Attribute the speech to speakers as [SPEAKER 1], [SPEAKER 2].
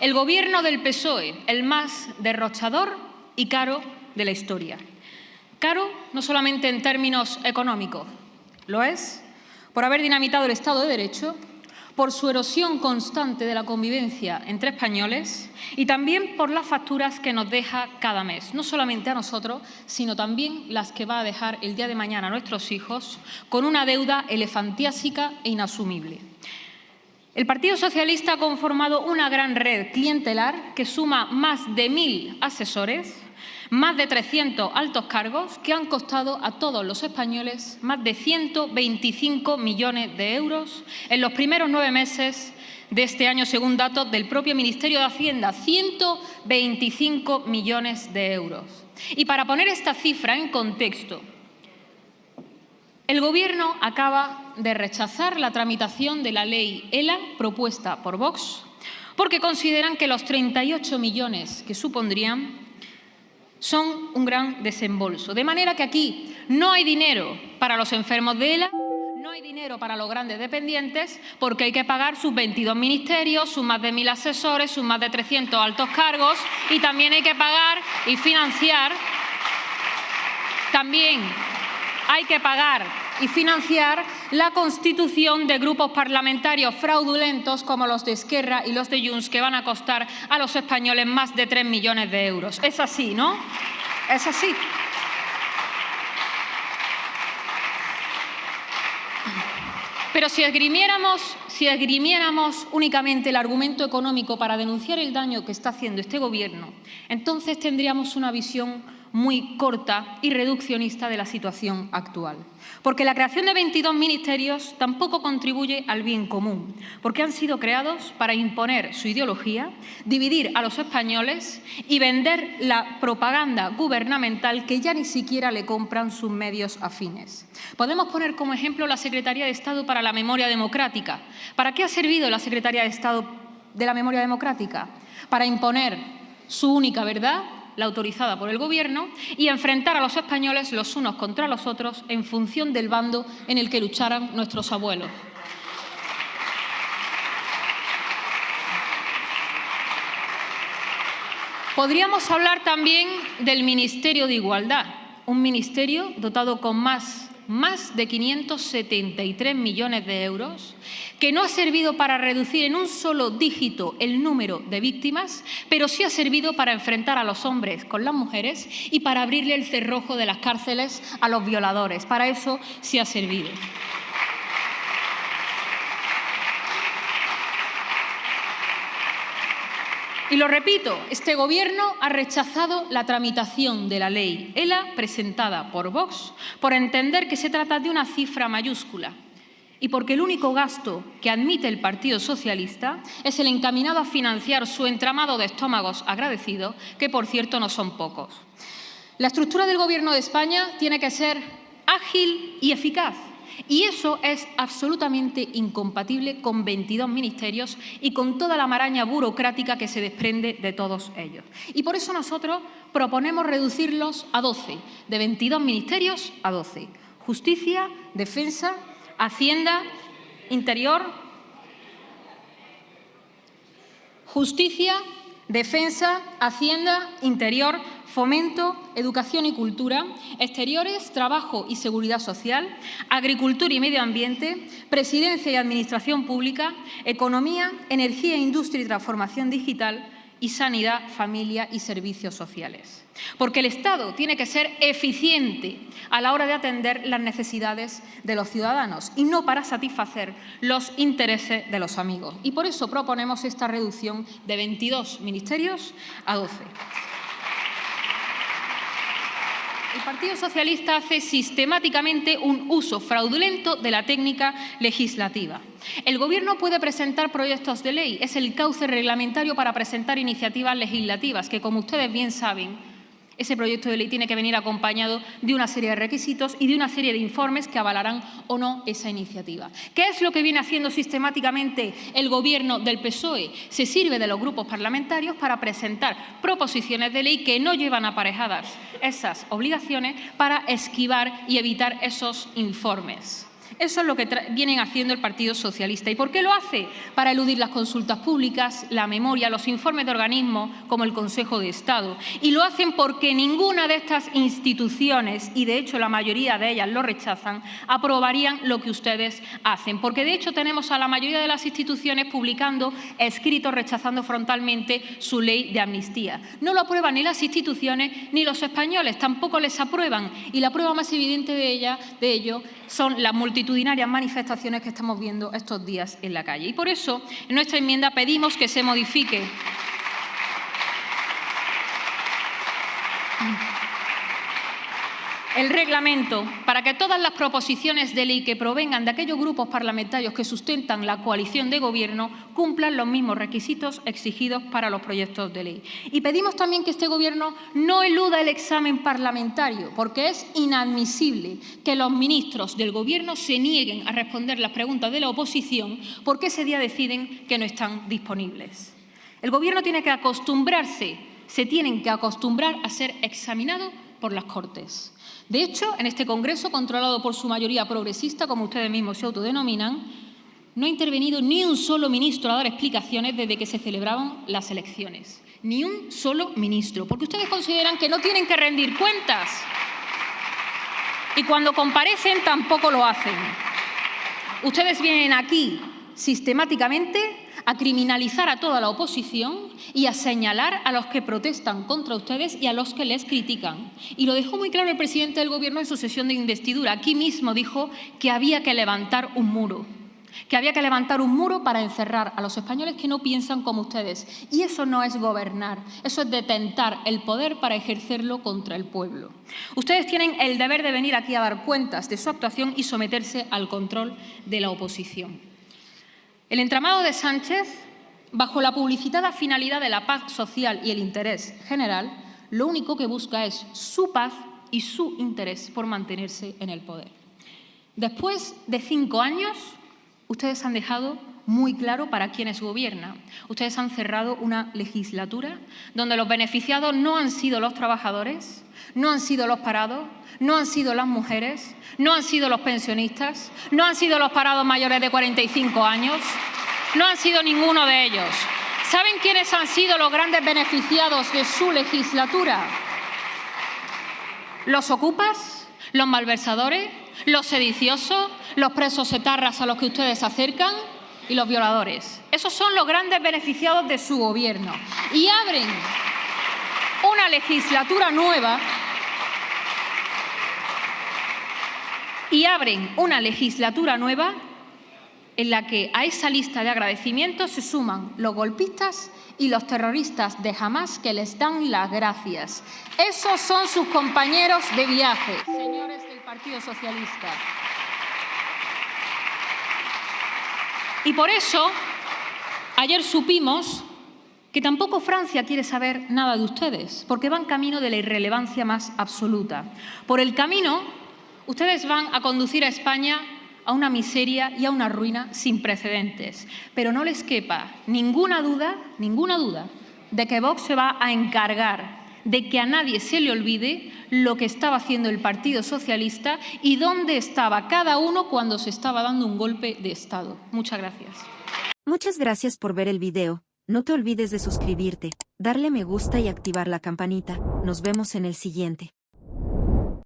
[SPEAKER 1] El Gobierno del PSOE, el más derrochador y caro de la historia. Caro no solamente en términos económicos, lo es por haber dinamitado el Estado de Derecho, por su erosión constante de la convivencia entre españoles y también por las facturas que nos deja cada mes, no solamente a nosotros, sino también las que va a dejar el día de mañana a nuestros hijos, con una deuda elefantiásica e inasumible. El Partido Socialista ha conformado una gran red clientelar que suma más de 1.000 asesores, más de 300 altos cargos que han costado a todos los españoles más de 125 millones de euros en los primeros 9 meses de este año, según datos del propio Ministerio de Hacienda, 125 millones de euros. Y para poner esta cifra en contexto, el Gobierno acaba de rechazar la tramitación de la ley ELA propuesta por Vox porque consideran que los 38 millones que supondrían son un gran desembolso. De manera que aquí no hay dinero para los enfermos de ELA, no hay dinero para los grandes dependientes, porque hay que pagar sus 22 ministerios, sus más de 1.000 asesores, sus más de 300 altos cargos, y también hay que pagar y financiar, la constitución de grupos parlamentarios fraudulentos como los de Esquerra y los de Junts, que van a costar a los españoles más de 3 millones de euros. Es así, ¿no? Es así. Pero si esgrimiéramos únicamente el argumento económico para denunciar el daño que está haciendo este Gobierno, entonces tendríamos una visión muy corta y reduccionista de la situación actual. Porque la creación de 22 ministerios tampoco contribuye al bien común, porque han sido creados para imponer su ideología, dividir a los españoles y vender la propaganda gubernamental que ya ni siquiera le compran sus medios afines. Podemos poner como ejemplo la Secretaría de Estado para la Memoria Democrática. ¿Para qué ha servido la Secretaría de Estado de la Memoria Democrática? Para imponer su única verdad, la autorizada por el Gobierno, y enfrentar a los españoles los unos contra los otros en función del bando en el que lucharan nuestros abuelos. Podríamos hablar también del Ministerio de Igualdad, un ministerio dotado con más de 573 millones de euros, que no ha servido para reducir en un solo dígito el número de víctimas, pero sí ha servido para enfrentar a los hombres con las mujeres y para abrirle el cerrojo de las cárceles a los violadores. Para eso sí ha servido. Y lo repito, este Gobierno ha rechazado la tramitación de la ley ELA presentada por Vox por entender que se trata de una cifra mayúscula y porque el único gasto que admite el Partido Socialista es el encaminado a financiar su entramado de estómagos agradecidos, que por cierto no son pocos. La estructura del Gobierno de España tiene que ser ágil y eficaz. Y eso es absolutamente incompatible con 22 ministerios y con toda la maraña burocrática que se desprende de todos ellos. Y por eso nosotros proponemos reducirlos a 12, de 22 ministerios a 12. Justicia, Defensa, Hacienda, Interior. Justicia, Defensa, Hacienda, Interior, Fomento, Educación y Cultura, Exteriores, Trabajo y Seguridad Social, Agricultura y Medio Ambiente, Presidencia y Administración Pública, Economía, Energía, Industria y Transformación Digital y Sanidad, Familia y Servicios Sociales. Porque el Estado tiene que ser eficiente a la hora de atender las necesidades de los ciudadanos y no para satisfacer los intereses de los amigos. Y por eso proponemos esta reducción de 22 ministerios a 12. El Partido Socialista hace sistemáticamente un uso fraudulento de la técnica legislativa. El Gobierno puede presentar proyectos de ley, es el cauce reglamentario para presentar iniciativas legislativas, que como ustedes bien saben, ese proyecto de ley tiene que venir acompañado de una serie de requisitos y de una serie de informes que avalarán o no esa iniciativa. ¿Qué es lo que viene haciendo sistemáticamente el Gobierno del PSOE? Se sirve de los grupos parlamentarios para presentar proposiciones de ley que no llevan aparejadas esas obligaciones para esquivar y evitar esos informes. Eso es lo que vienen haciendo el Partido Socialista. ¿Y por qué lo hace? Para eludir las consultas públicas, la memoria, los informes de organismos como el Consejo de Estado. Y lo hacen porque ninguna de estas instituciones, y de hecho la mayoría de ellas lo rechazan, aprobarían lo que ustedes hacen. Porque de hecho tenemos a la mayoría de las instituciones publicando escritos rechazando frontalmente su ley de amnistía. No lo aprueban ni las instituciones ni los españoles, tampoco les aprueban. Y la prueba más evidente de ello son las multitudinarias manifestaciones que estamos viendo estos días en la calle. Y por eso, en nuestra enmienda pedimos que se modifique el reglamento para que todas las proposiciones de ley que provengan de aquellos grupos parlamentarios que sustentan la coalición de gobierno cumplan los mismos requisitos exigidos para los proyectos de ley. Y pedimos también que este Gobierno no eluda el examen parlamentario, porque es inadmisible que los ministros del Gobierno se nieguen a responder las preguntas de la oposición porque ese día deciden que no están disponibles. El Gobierno tiene que acostumbrarse, se tienen que acostumbrar a ser examinados por las Cortes. De hecho, en este Congreso, controlado por su mayoría progresista, como ustedes mismos se autodenominan, no ha intervenido ni un solo ministro a dar explicaciones desde que se celebraban las elecciones. Ni un solo ministro, porque ustedes consideran que no tienen que rendir cuentas. Y cuando comparecen tampoco lo hacen. Ustedes vienen aquí sistemáticamente a criminalizar a toda la oposición y a señalar a los que protestan contra ustedes y a los que les critican. Y lo dejó muy claro el presidente del Gobierno en su sesión de investidura. Aquí mismo dijo que había que levantar un muro. Que había que levantar un muro para encerrar a los españoles que no piensan como ustedes. Y eso no es gobernar, eso es detentar el poder para ejercerlo contra el pueblo. Ustedes tienen el deber de venir aquí a dar cuentas de su actuación y someterse al control de la oposición. El entramado de Sánchez, bajo la publicitada finalidad de la paz social y el interés general, lo único que busca es su paz y su interés por mantenerse en el poder. Después de 5 años, ustedes han dejado muy claro para quiénes gobiernan. Ustedes han cerrado una legislatura donde los beneficiados no han sido los trabajadores, no han sido los parados, no han sido las mujeres, no han sido los pensionistas, no han sido los parados mayores de 45 años, no han sido ninguno de ellos. ¿Saben quiénes han sido los grandes beneficiados de su legislatura? Los ocupas, los malversadores, los sediciosos, los presos etarras a los que ustedes se acercan y los violadores. Esos son los grandes beneficiados de su gobierno. Y abren una legislatura nueva en la que a esa lista de agradecimientos se suman los golpistas y los terroristas de Hamás que les dan las gracias. Esos son sus compañeros de viaje, señores del Partido Socialista. Y por eso, ayer supimos que tampoco Francia quiere saber nada de ustedes, porque van camino de la irrelevancia más absoluta. Por el camino, ustedes van a conducir a España a una miseria y a una ruina sin precedentes. Pero no les quepa ninguna duda de que Vox se va a encargar de que a nadie se le olvide lo que estaba haciendo el Partido Socialista y dónde estaba cada uno cuando se estaba dando un golpe de Estado. Muchas gracias.
[SPEAKER 2] Muchas gracias por ver el video. No te olvides de suscribirte, darle me gusta y activar la campanita. Nos vemos en el siguiente.